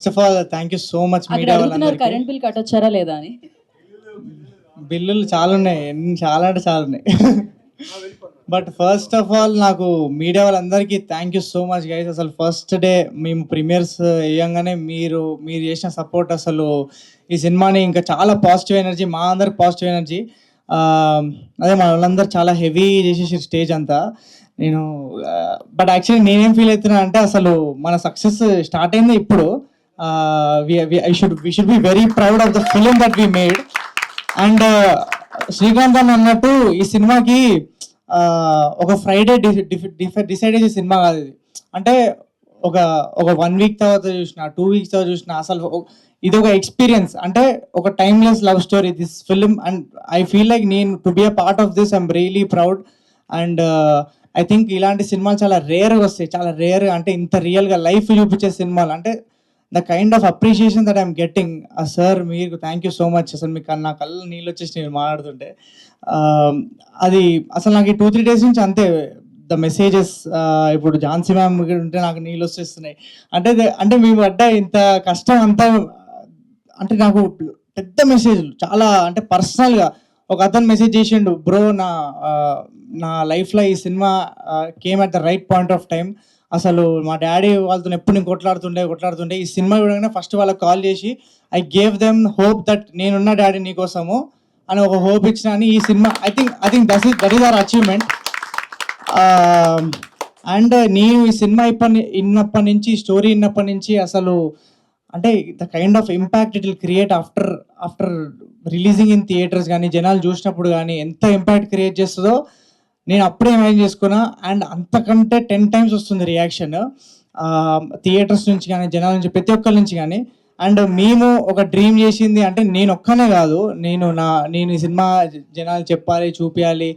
First of all thank you so much అక్కడ media అడుగుతున్నారు వాళ్ళందరికీ. కరెంట్ బిల్ కట్టొచ్చారా లేదా అని. బిల్లులు చాలా ఉన్నాయి, చాలా అంటే చాలా ఉన్నాయి. బట్ ఫస్ట్ ఆఫ్ ఆల్ నాకు మీడియా వాళ్ళందరికీ thank you so much guys. అసలు ఫస్ట్ డే మేము ప్రీమియర్స్ వేయంగానే మీరు చేసిన సపోర్ట్, అసలు ఈ సినిమాని ఇంకా చాలా పాజిటివ్ ఎనర్జీ, మా అందరికి పాజిటివ్ ఎనర్జీ. అదే మన వాళ్ళందరూ చాలా హెవీ చేసేసి స్టేజ్ అంతా. నేను బట్ యాక్చువల్లీ నేనేం ఫీల్ అవుతున్నా అంటే, అసలు మన సక్సెస్ స్టార్ట్ అయింది ఇప్పుడు. we should be very proud of the film that we made. And Srikanth అని అన్నట్టు ఈ సినిమాకి ఒక ఫ్రైడే డిసైడ్ చేసే సినిమా కాదు ఇది. అంటే ఒక ఒక 1 వీక్ తర్వాత చూసిన, 2 వీక్స్ తర్వాత చూసిన, అసలు ఇది ఒక ఎక్స్పీరియన్స్. అంటే ఒక timeless love story this film. And I feel like నేను to be a part of this, I'm really proud. And I think ఇలాంటి సినిమాలు చాలా రేర్గా వస్తాయి, చాలా రేర్. అంటే ఇంత రియల్గా లైఫ్ చూపించే సినిమాలు, అంటే the kind of appreciation that I'm getting. Sir మీకు థ్యాంక్ యూ సో మచ్. అసలు మీకు నా కళ్ళు నీళ్ళు వచ్చేసి నేను మాట్లాడుతుంటే అది అసలు నాకు ఈ 2-3 డేస్ నుంచి అంతే. ద మెసేజెస్, ఇప్పుడు ఝాన్సీ మ్యామ్ ఉంటే నాకు నీళ్ళు వచ్చేస్తున్నాయి. అంటే మేము పడ్డ ఇంత కష్టం అంతా, అంటే నాకు పెద్ద మెసేజ్లు చాలా, అంటే పర్సనల్గా ఒక అతను మెసేజ్ చేసిండు, బ్రో నా లైఫ్లో ఈ cinema came at the right point of time. అసలు మా డాడీ వాళ్ళతో ఎప్పుడు నేను కొట్లాడుతుండే ఈ సినిమా చూడగానే ఫస్ట్ వాళ్ళకి కాల్ చేసి I gave them hope that నేనున్న డాడీ నీకోసము అని ఒక హోప్ ఇచ్చిన అని. ఈ cinema I think that is our achievement. And నేను ఈ సినిమా ఇన్నప్పటి నుంచి, స్టోరీ ఇన్నప్పటి నుంచి, అసలు అంటే the kind of impact it will create after releasing in theatres కానీ, జనాలు చూసినప్పుడు కానీ ఎంత ఇంపాక్ట్ క్రియేట్ చేస్తుందో నేను అప్పుడే ఇమాజిన్ చేసుకున్నా. అండ్ అంతకంటే 10 times వస్తుంది రియాక్షన్ థియేటర్స్ నుంచి కానీ, జనాల నుంచి, ప్రతి ఒక్కరి నుంచి కానీ. అండ్ మేము ఒక డ్రీమ్ చేసింది అంటే, నేను ఒక్కనే కాదు, నేను ఈ సినిమా జనాలు చెప్పాలి, చూపించాలి,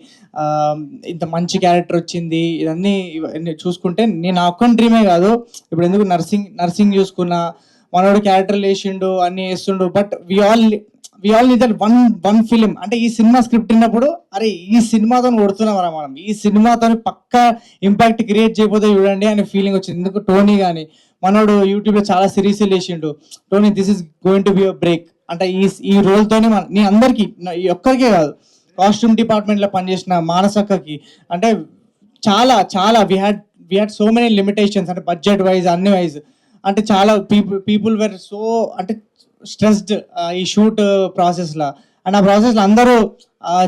ఇంత మంచి క్యారెక్టర్ వచ్చింది, ఇవన్నీ చూసుకుంటే నేను నా ఒక్కని డ్రీమే కాదు. ఇప్పుడు ఎందుకు నర్సింగ్ చూసుకున్నా, మనోడు క్యారెక్టర్లు వేసిండు, అన్నీ వేస్తుండు. But we all need that one film. అంటే ఈ సినిమా స్క్రిప్ట్ విన్నప్పుడు, అరే ఈ సినిమాతో కొడుతున్నామరా మనం, ఈ సినిమాతో పక్కా ఇంపాక్ట్ క్రియేట్ చేయబోతే చూడండి అనే ఫీలింగ్ వచ్చింది. ఎందుకు టోనీ కానీ, మనోడు యూట్యూబ్లో చాలా సిరీస్లు వేసిండు, Tony this is going to be a break అంటే ఈ రోల్తోనే నేను అందరికీ, ఒక్కరికే కాదు, కాస్ట్యూమ్ డిపార్ట్మెంట్లో పనిచేసిన మానసక్కకి, అంటే చాలా we had so many limitations, అంటే బడ్జెట్ వైజ్, అన్ని వైజ్. అంటే చాలా పీపుల్ వేర్ సో అంటే స్ట్రెస్డ్ ఈ షూట్ ప్రాసెస్లో. అండ్ ఆ ప్రాసెస్లో అందరూ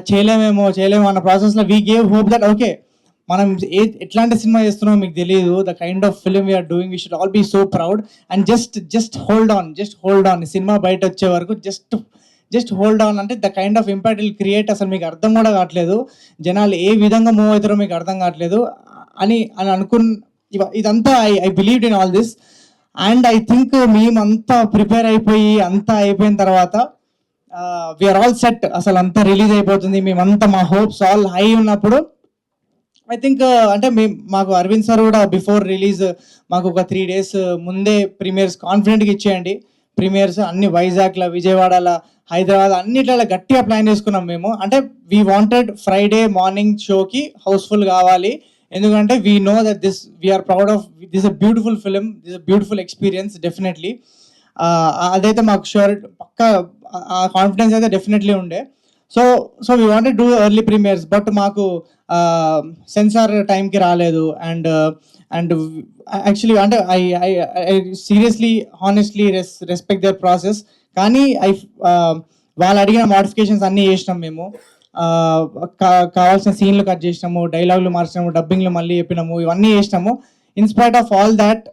చేయలేమేమో అన్న ప్రాసెస్లో we gave hope that okay, మనం ఎట్లాంటి సినిమా చేస్తున్నామో మీకు తెలియదు, the kind of film we are doing, we should all be so proud. And just hold on cinema బయట వచ్చే వరకు జస్ట్ హోల్డ్ ఆన్. అంటే the kind of impact will create, అసలు మీకు అర్థం కూడా కావట్లేదు, జనాలు ఏ విధంగా మూవ్ అవుతారో మీకు అర్థం కావట్లేదు అని ఇదంతా I believed in all this. And I think మేమంతా ప్రిపేర్ అయిపోయి అంతా అయిపోయిన తర్వాత వీఆర్ ఆల్ సెట్, అసలు అంతా రిలీజ్ అయిపోతుంది, మేమంతా మా హోప్స్ ఆల్ హై ఉన్నప్పుడు ఐ థింక్ అంటే మాకు అరవింద్ సార్ కూడా బిఫోర్ రిలీజ్ మాకు ఒక 3 days ముందే ప్రీమియర్స్ కాన్ఫిడెంట్గా ఇచ్చేయండి. ప్రీమియర్స్ అన్ని వైజాగ్లో, విజయవాడలో, హైదరాబాద్ అన్నిట్లా గట్టిగా ప్లాన్ చేసుకున్నాం మేము. అంటే వీ వాంటెడ్ ఫ్రైడే మార్నింగ్ షోకి హౌస్ఫుల్ కావాలి, ఎందుకంటే we know that we are proud of this a beautiful film, this a beautiful experience definitely. అదైతే మాకు పక్కా ఆ కాన్ఫిడెన్స్ అయితే డెఫినెట్లీ ఉండే. So we wanted do early premieres, but మాకు సెన్సార్ టైంకి రాలేదు. అండ్ యాక్చువల్లీ అంటే I seriously honestly respect their process. కానీ వాళ్ళు అడిగిన మోడిఫికేషన్స్ అన్నీ చేసినాం మేము. కావాల్సిన సీన్లు కట్ చేసినాము, డైలాగులు మార్చినాము, డబ్బింగ్లు మళ్ళీ చెప్పినాము, ఇవన్నీ చేసినాము. In spite of all that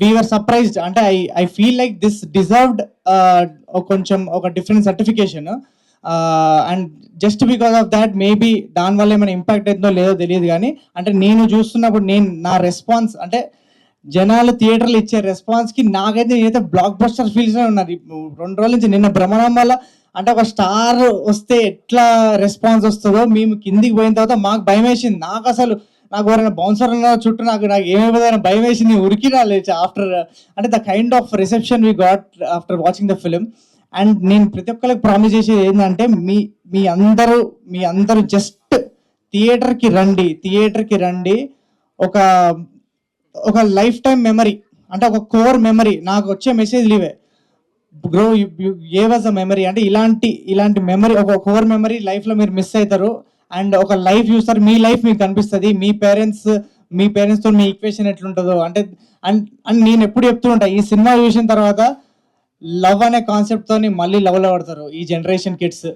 we were surprised. అంటే I feel like this deserved కొంచెం ఒక different certification. And just because of that maybe దానివల్ల ఏమైనా ఇంపాక్ట్ అవుతుందో లేదో తెలియదు. కానీ అంటే నేను చూస్తున్నప్పుడు నా రెస్పాన్స్, అంటే జనాలు థియేటర్లు ఇచ్చే రెస్పాన్స్కి నేనైతే బ్లాక్ బస్టర్ ఫీల్స్లో ఉన్నది 2 రోజుల నుంచి. నిన్న భ్రమణం వల్ల, అంటే ఒక స్టార్ వస్తే ఎట్లా రెస్పాన్స్ వస్తుందో మేము కిందికి పోయిన తర్వాత మాకు భయం వేసింది. నాకు ఎవరైనా బౌన్సర్ ఉన్న చుట్టూ నాకు ఏమైనా భయం వేసింది, ఉరికి రాలేదు ఆఫ్టర్, అంటే the kind of reception we got after watching the film. And నేను ప్రతి ఒక్కరికి ప్రామిస్ చేసేది ఏంటంటే, మీ అందరూ జస్ట్ థియేటర్కి రండి, ఒక లైఫ్ టైం మెమరీ, అంటే ఒక కోర్ మెమరీ నాకు వచ్చే message leeway grow A was a memory అంటే ఇలాంటి మెమరీ ఒక కోర్ మెమరీ లైఫ్లో మీరు మిస్ అవుతారు అండ్ ఒక లైఫ్ చూస్తారు మీ లైఫ్ మీకు కనిపిస్తుంది మీ పేరెంట్స్తో మీ ఈక్వేషన్ ఎట్లుంటుందో అంటే అండ్ నేను ఎప్పుడు చెప్తూ ఉంటా ఈ సినిమా చూసిన తర్వాత లవ్ అనే కాన్సెప్ట్తోని మళ్ళీ లవ్లో పడతారు ఈ జనరేషన్ కిడ్స్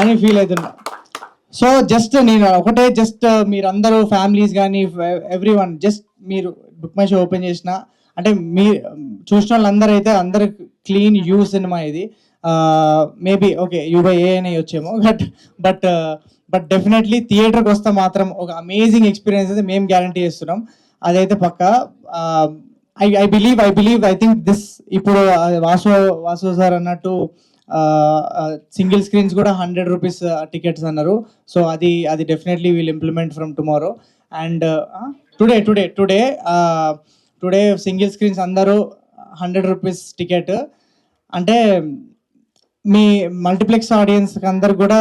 అని ఫీల్ అవుతున్నా. సో జస్ట్ నేను ఒకటే మీరందరూ ఫ్యామిలీస్ కానీ ఎవ్రీ వన్ జస్ట్ మీరు బుక్ మై షో ఓపెన్ చేసిన అంటే మీ చూసిన వాళ్ళందరూ అయితే అందరు క్లీన్ యూ సినిమా ఇది మేబీ ఓకే యూబై అని వచ్చేమో బట్ బట్ డెఫినెట్లీ థియేటర్కి వస్తే మాత్రం ఒక అమేజింగ్ ఎక్స్పీరియన్స్ అయితే మేము గ్యారంటీ చేస్తున్నాం అదైతే పక్క. I believe I think this ఇప్పుడు వాసు సార్ అన్నట్టు సింగిల్ స్క్రీన్స్ కూడా 100 రూపీస్ టికెట్స్ అన్నారు. సో అది definitely will implement from tomorrow and today single screens అందరూ 100 రూపీస్ టికెట్ అంటే మీ మల్టీప్లెక్స్ ఆడియన్స్కి అందరు కూడా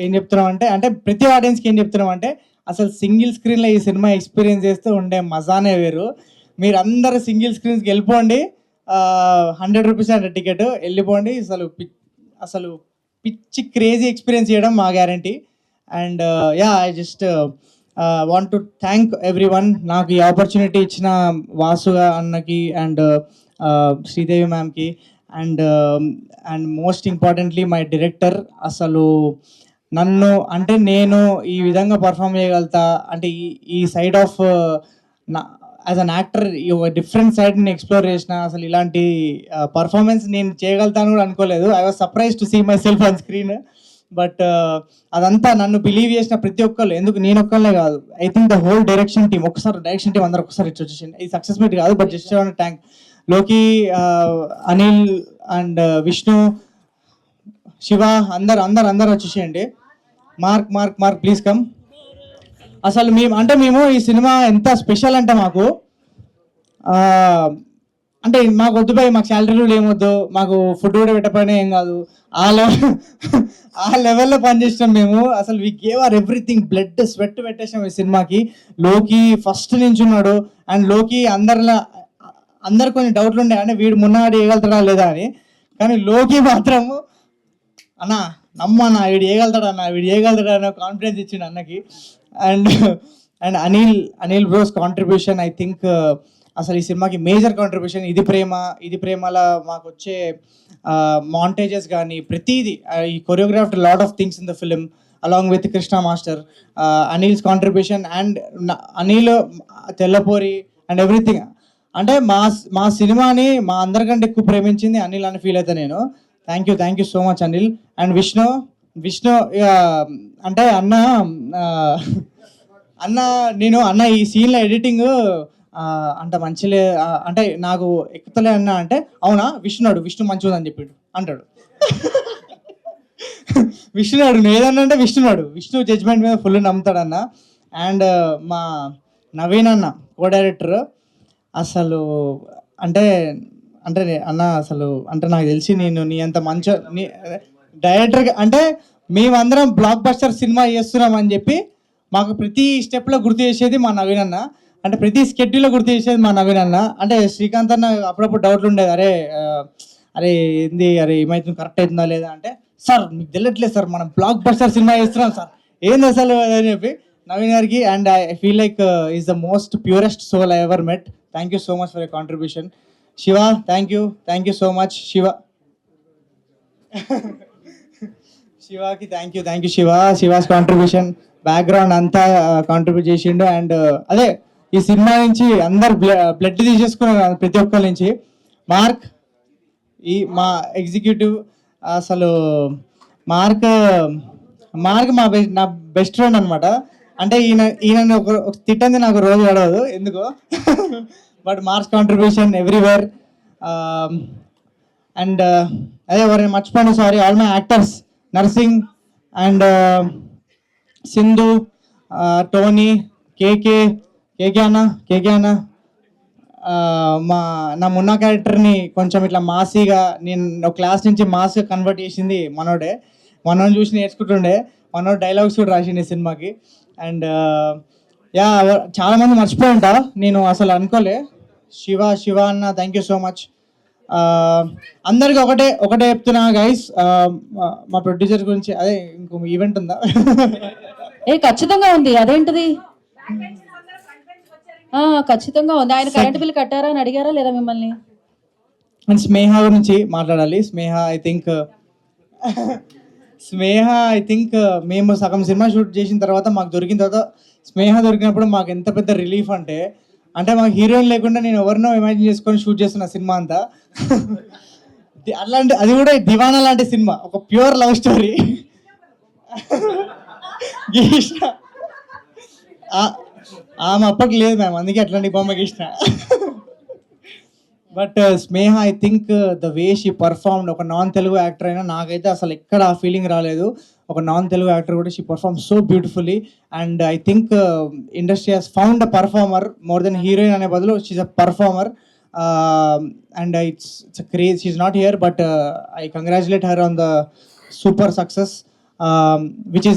ఏం చెప్తున్నాం అంటే ప్రతి ఆడియన్స్కి ఏం చెప్తున్నాం అంటే అసలు సింగిల్ స్క్రీన్లో ఈ సినిమా ఎక్స్పీరియన్స్ చేస్తే ఉండే మజానే వేరు. మీరు అందరు సింగిల్ స్క్రీన్స్కి వెళ్ళిపోండి 100 రూపీస్ అంటే టికెట్ వెళ్ళిపోండి. అసలు పిచ్చి క్రేజీ ఎక్స్పీరియన్స్ చేయడం మా guarantee. And I just want to thank everyone నాకు ఈ ఆపర్చునిటీ ఇచ్చిన వాసు అన్నకి అండ్ శ్రీదేవి మ్యామ్కి and most importantly my director. అసలు నన్ను అంటే నేను ఈ విధంగా పర్ఫామ్ చేయగలుగుతా అంటే ఈ side of as an actor ఒక డిఫరెంట్ సైడ్ని ఎక్స్ప్లోర్ చేసిన అసలు ఇలాంటి పర్ఫార్మెన్స్ నేను చేయగలుగుతాను కూడా అనుకోలేదు. I was surprise to see myself on screen. But అదంతా నన్ను బిలీవ్ చేసిన ప్రతి ఒక్కళ్ళు ఎందుకు నేను ఒక్కళ్ళే కాదు I think the whole direction team direction team అందరూ ఒకసారి వచ్చేసింది. ఇది సక్సెస్ మీట్ కాదు బట్ జస్ట్ థ్యాంక్ లోకి అనిల్ అండ్ విష్ణు శివ అందరు వచ్చేసేయండి. Mark please come. అసలు మేము ఈ సినిమా ఎంత స్పెషల్ అంటే మాకు అంటే మాకు వద్దు పోయి మాకు శాలరీలు ఏమొద్దు మాకు ఫుడ్ కూడా పెట్టకపోయినా ఏం కాదు ఆ లెవెల్లో పనిచేసినాం మేము. అసలు we gave our everything blood sweat పెట్టేసాం ఈ సినిమాకి. లోకి ఫస్ట్ నుంచి ఉన్నాడు అండ్ లోకి అందరు కొన్ని డౌట్లు ఉండే అంటే వీడు మున్నాడు వేయగలుగుతాడా లేదా అని. కానీ లోకి మాత్రము అన్న నమ్మన్న వీడు వేయగలుగుతాడా అన్న కాన్ఫిడెన్స్ ఇచ్చిండు అన్నకి. And Anil bros contribution I think అసలు ఈ సినిమాకి మేజర్ కాంట్రిబ్యూషన్. ఇది ప్రేమలా మాకు వచ్చే మాంటేజెస్ కానీ ప్రతిదీ ఈ choreographed lot of things in the film along with Krishna master, Anil's contribution and Anil Tellapori and everything. అంటే మా సినిమాని మా అందరికంటే ఎక్కువ ప్రేమించింది అనిల్ అని ఫీల్ అవుతా నేను. Thank you so much Anil. And Vishnu అంటే అన్న ఈ సీన్లో ఎడిటింగ్ అంత మంచిలే అంటే నాకు ఎక్కుతలే అన్న అంటే అవునా విష్ణు మంచిగా అని చెప్పాడు అంటాడు. విష్ణునాడు ఏదన్నా అంటే విష్ణు జడ్జ్మెంట్ మీద ఫుల్ నమ్ముతాడన్న. అండ్ మా నవీన్ అన్న కో డైరెక్టర్ అసలు అంటే అన్న అసలు అంటే నాకు తెలిసి నీ అంత మంచి డైరెక్టర్గా అంటే మేమందరం బ్లాక్ బస్టర్ సినిమా చేస్తున్నాం అని చెప్పి మాకు ప్రతి స్టెప్లో గుర్తు చేసేది మా నవీన్ అన్న. అంటే ప్రతి స్కెడ్యూల్లో గుర్తు చేసేది మా నవీన్ అన్న. అంటే శ్రీకాంత్ అన్న అప్పుడప్పుడు డౌట్లు ఉండేది అరే ఏమవుతుంది కరెక్ట్ అవుతుందా లేదా అంటే సార్ మీకు తెలియట్లేదు సార్ మనం బ్లాక్ బస్టర్ సినిమా చేస్తున్నాం సార్ ఏంది అసలు అని చెప్పి నవీన్ గారికి. And I feel like is the most purest soul I ever met. Thank you so much for your contribution. Shiva thank you so much. శివకి thank you Shiva's contribution background అంతా కాంట్రిబ్యూట్ చేసిండు. అండ్ అదే ఈ సినిమా నుంచి అందరు బ్లడ్ తీసేసుకున్నారు ప్రతి ఒక్కరి నుంచి. మార్క్ మా ఎగ్జిక్యూటివ్ అసలు మార్క్ నా బెస్ట్ ఫ్రెండ్ అనమాట. అంటే ఈయన ఒక తిట్టంది నాకు రోజు గడవదు ఎందుకో but Mark's contribution everywhere. And అదే ఎవరైనా మర్చిపోయాను sorry. All my actors Narsing and Sindhu, Tony, KK అన్న నా మున్నా క్యారెక్టర్ని కొంచెం ఇట్లా మాసీగా నేను క్లాస్ నుంచి మాస్గా కన్వర్ట్ చేసింది మనోడు చూసి నేర్చుకుంటుండే. మనోడు డైలాగ్స్ కూడా రాసిండే సినిమాకి. అండ్ యా చాలా మంది మర్చిపోయి ఉంటా, నేను అసలు అనుకోలే. శివ అన్న థ్యాంక్ యూ సో మచ్. అందరికి ఒకటే చెప్తున్నా గైస్, మా ప్రొడ్యూసర్ గురించి. అదే ఇంకో ఈవెంట్ ఉందా? ఖచ్చితంగా ఉంది. అదేంటిది? ఖచ్చితంగా ఉంది. ఆయన కరెంట్ బిల్ కట్టారా అని అడిగారా లేదా మిమ్మల్ని? అండ్ స్నేహ గురించి మాట్లాడాలి. స్నేహ ఐ థింక్ మేము సగం సినిమా షూట్ చేసిన తర్వాత మాకు దొరికిన తర్వాత స్నేహ దొరికినప్పుడు మాకు ఎంత పెద్ద రిలీఫ్ అంటే మాకు హీరోయిన్ లేకుండా నేను ఎవరినో ఇమాజిన్ చేసుకొని షూట్ చేస్తున్న సినిమా అంతా. అలాంటి, అది కూడా దివానా లాంటి సినిమా, ఒక ప్యూర్ లవ్ స్టోరీ. ఆమె అప్పటికి లేదు మ్యామ్, అందుకే అట్లాంటి బొమ్మ గీసిన. But Sneha I think the way she performed, ఒక నాన్ తెలుగు యాక్టర్ అయినా నాకైతే అసలు ఎక్కడ ఆ ఫీలింగ్ రాలేదు. ఒక నాన్ తెలుగు యాక్టర్ కూడా she perform so beautifully. And I think industry has found a performer more than heroine అనే బదులు she's a performer. And it's craze, she's not here but I congratulate her on the super success which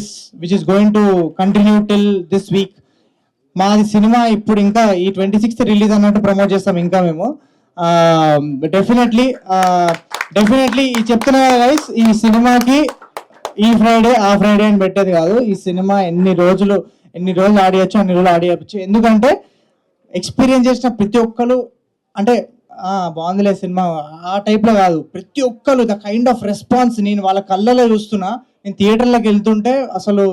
is going to continue till this week. మాది cinema ఇప్పుడు ఇంకా ఈ 26th release అన్నట్టు promote చేస్తాం ఇంకా మేము. డెఫినెట్లీ ఈ చెప్తున్నా గైస్, ఈ సినిమాకి ఈ ఫ్రైడే ఆ ఫ్రైడే అని పెట్టేది కాదు. ఈ సినిమా ఎన్ని రోజులు ఆడియచ్చు అన్ని రోజులు ఆడియచ్చు. ఎందుకంటే ఎక్స్పీరియన్స్ చేసిన ప్రతి ఒక్కరు అంటే బాగుందిలే సినిమా ఆ టైప్లో కాదు, ప్రతి ఒక్కరు ద కైండ్ ఆఫ్ రెస్పాన్స్ నేను వాళ్ళ కళ్ళలో చూస్తున్నా. నేను థియేటర్లోకి వెళ్తుంటే అసలు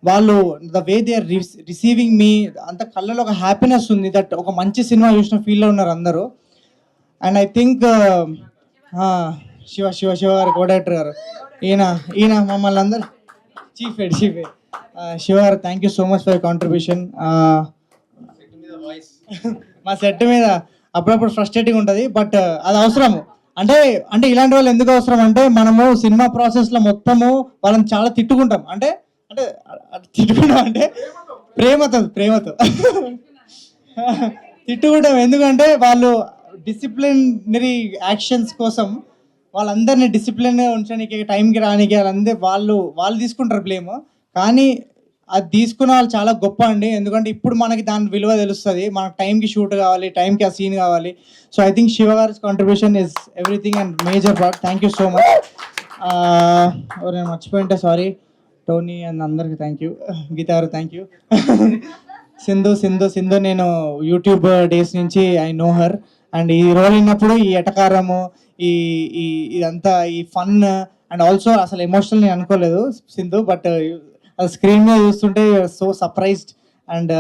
వాళ్ళు the way they are receiving me, అంత కళ్ళలో ఒక హ్యాపీనెస్ ఉంది, దట్ ఒక మంచి సినిమా చూసిన ఫీల్లో ఉన్నారు అందరూ. అండ్ ఐ థింక్ శివ గారు, కో డైరెక్టర్ గారు, ఈయన మమ్మల్ని అందరు చీఫ్ హెడ్ శివ గారు, thank you so much for contribution. మా సెట్ మీద అప్పుడప్పుడు ఫ్రస్ట్రేటింగ్ ఉంటుంది, బట్ అది అవసరము. అంటే ఇలాంటి వాళ్ళు ఎందుకు అవసరం అంటే, మనము సినిమా ప్రాసెస్లో మొత్తము వాళ్ళని చాలా తిట్టుకుంటాం. అంటే తిట్టుకుంటాం అంటే ప్రేమతో తిట్టుకుంటాం. ఎందుకంటే వాళ్ళు డిసిప్లినరీ యాక్షన్స్ కోసం వాళ్ళందరినీ డిసిప్లిన్గా ఉంచడానికి, టైంకి రానికి వాళ్ళు తీసుకుంటారు బ్లేమ్. కానీ అది తీసుకున్న వాళ్ళు చాలా గొప్ప అండి. ఎందుకంటే ఇప్పుడు మనకి దాని విలువ తెలుస్తుంది. మనకు టైంకి షూట్ కావాలి, టైంకి ఆ సీన్ కావాలి. సో ఐ థింక్ శివ గారి contribution is everything and major part. Thank you so much. నేను మర్చిపోయింటే సారీ. టోనీ అండ్ అందరికి థ్యాంక్ యూ. గీత గారు థ్యాంక్ యూ. సింధు నేను యూట్యూబ్ డేస్ నుంచి ఐ నో హర్. అండ్ ఈ రోల్ అయినప్పుడు ఈ ఎటకారము, ఇదంతా ఈ ఫన్ అండ్ ఆల్సో అసలు ఎమోషనల్ నేను అనుకోలేదు సింధు, బట్ స్క్రీన్ మీద చూస్తుంటే so surprised. And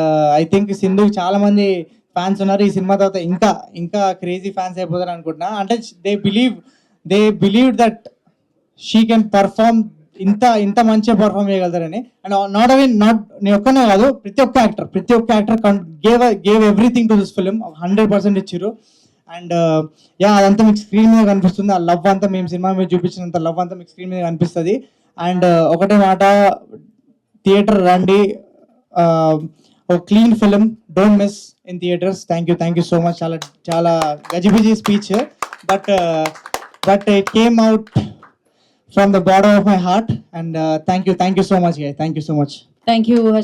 I think Sindhu చాలా మంది ఫ్యాన్స్ ఉన్నారు. ఈ సినిమా తర్వాత ఇంకా క్రేజీ ఫ్యాన్స్ అయిపోతారు అనుకుంటున్నా. అంటే they believe that she can perform, ఇంత మంచిగా పర్ఫామ్ చేయగలుగుతారని. అండ్ నాట్ నేను ఒక్కనే కాదు, ప్రతి ఒక్క actor gave everything to this film, 100% ఇచ్చారు. అండ్ అదంతా మీకు స్క్రీన్ మీద కనిపిస్తుంది. ఆ లవ్ అంతా మేము సినిమా మీద చూపించినంత లవ్ అంతా మీకు స్క్రీన్ మీద కనిపిస్తుంది. అండ్ ఒకటే మాట, థియేటర్ రండి, ఒక clean film, don't miss in theatres. Thank you so much. చాలా గజిబిజీ speech, but it came out from the bottom of my heart, and thank you so much guys, thank you so much. Thank you.